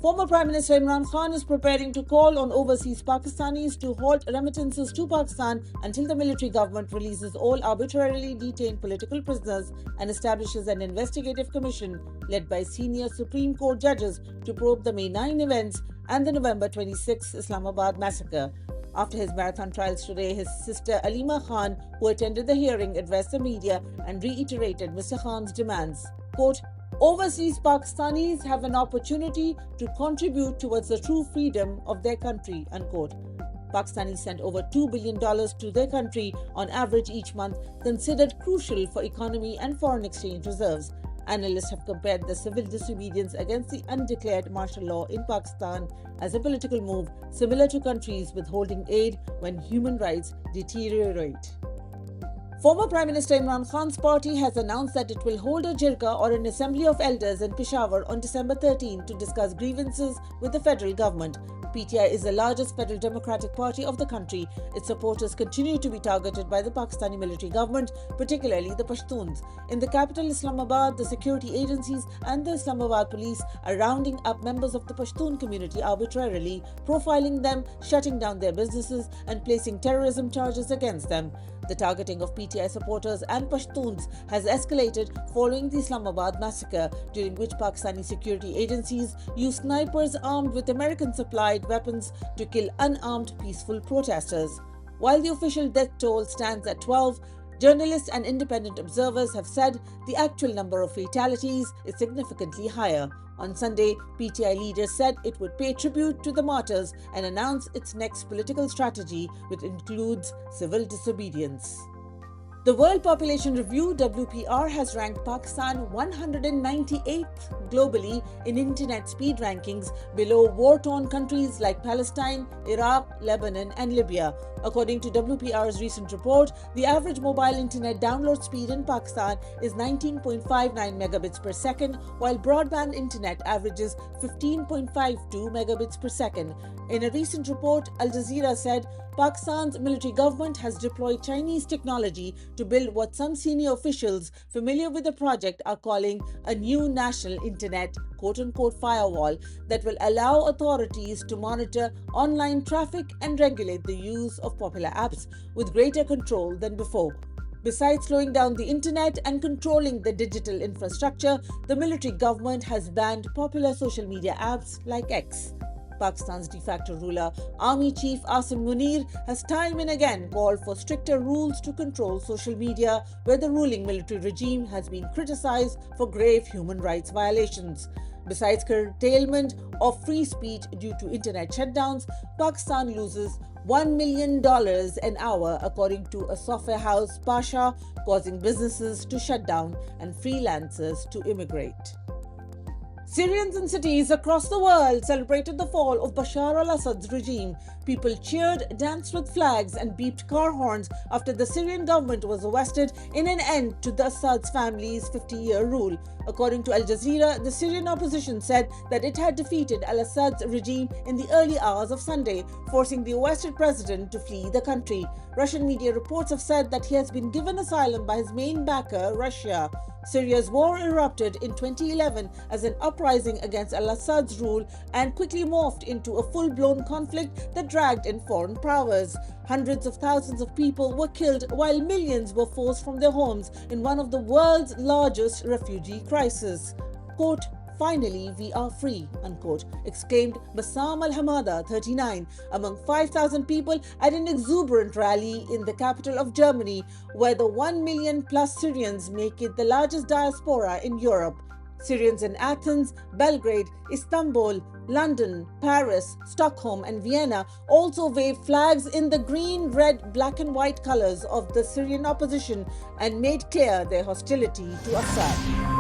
Former Prime Minister Imran Khan is preparing to call on overseas Pakistanis to halt remittances to Pakistan until the military government releases all arbitrarily detained political prisoners and establishes an investigative commission led by senior Supreme Court judges to probe the May 9 events and the November 26 Islamabad massacre. After his marathon trials today, his sister Alima Khan, who attended the hearing, addressed the media and reiterated Mr. Khan's demands. Quote, "Overseas Pakistanis have an opportunity to contribute towards the true freedom of their country," unquote. Pakistanis send over $2 billion to their country on average each month, considered crucial for economy and foreign exchange reserves. Analysts have compared the civil disobedience against the undeclared martial law in Pakistan as a political move similar to countries withholding aid when human rights deteriorate. Former Prime Minister Imran Khan's party has announced that it will hold a jirga or an assembly of elders in Peshawar on December 13 to discuss grievances with the federal government. PTI is the largest federal democratic party of the country. Its supporters continue to be targeted by the Pakistani military government, particularly the Pashtuns. In the capital Islamabad, the security agencies and the Islamabad police are rounding up members of the Pashtun community arbitrarily, profiling them, shutting down their businesses and placing terrorism charges against them. The targeting of PTI supporters and Pashtuns has escalated following the Islamabad massacre, during which Pakistani security agencies used snipers armed with American-supplied weapons to kill unarmed peaceful protesters. While the official death toll stands at 12, journalists and independent observers have said the actual number of fatalities is significantly higher. On Sunday, PTI leaders said it would pay tribute to the martyrs and announce its next political strategy, which includes civil disobedience. The World Population Review (WPR) has ranked Pakistan 198th globally in internet speed rankings, below war-torn countries like Palestine, Iraq, Lebanon and Libya. According to WPR's recent report, the average mobile internet download speed in Pakistan is 19.59 megabits per second, while broadband internet averages 15.52 megabits per second. In a recent report, Al Jazeera said Pakistan's military government has deployed Chinese technology to build what some senior officials familiar with the project are calling a new national internet quote-unquote firewall that will allow authorities to monitor online traffic and regulate the use of popular apps with greater control than before. Besides slowing down the internet and controlling the digital infrastructure, the military government has banned popular social media apps like X. Pakistan's de facto ruler, Army Chief Asim Munir, has time and again called for stricter rules to control social media, where the ruling military regime has been criticized for grave human rights violations. Besides curtailment of free speech due to internet shutdowns, Pakistan loses $1 million an hour, according to a software house, Pasha, causing businesses to shut down and freelancers to immigrate. Syrians in cities across the world celebrated the fall of Bashar al-Assad's regime. People cheered, danced with flags and beeped car horns after the Syrian government was ousted in an end to the Assad's family's 50-year rule. According to Al Jazeera, the Syrian opposition said that it had defeated al-Assad's regime in the early hours of Sunday, forcing the ousted president to flee the country. Russian media reports have said that he has been given asylum by his main backer, Russia. Syria's war erupted in 2011 as an uprising against al-Assad's rule and quickly morphed into a full-blown conflict that dragged in foreign powers. Hundreds of thousands of people were killed while millions were forced from their homes in one of the world's largest refugee crises. Quote, "Finally, we are free," unquote, exclaimed Bassam al-Hamada, 39, among 5,000 people at an exuberant rally in the capital of Germany, where the 1 million plus Syrians make it the largest diaspora in Europe. Syrians in Athens, Belgrade, Istanbul, London, Paris, Stockholm and Vienna also waved flags in the green, red, black and white colors of the Syrian opposition and made clear their hostility to Assad.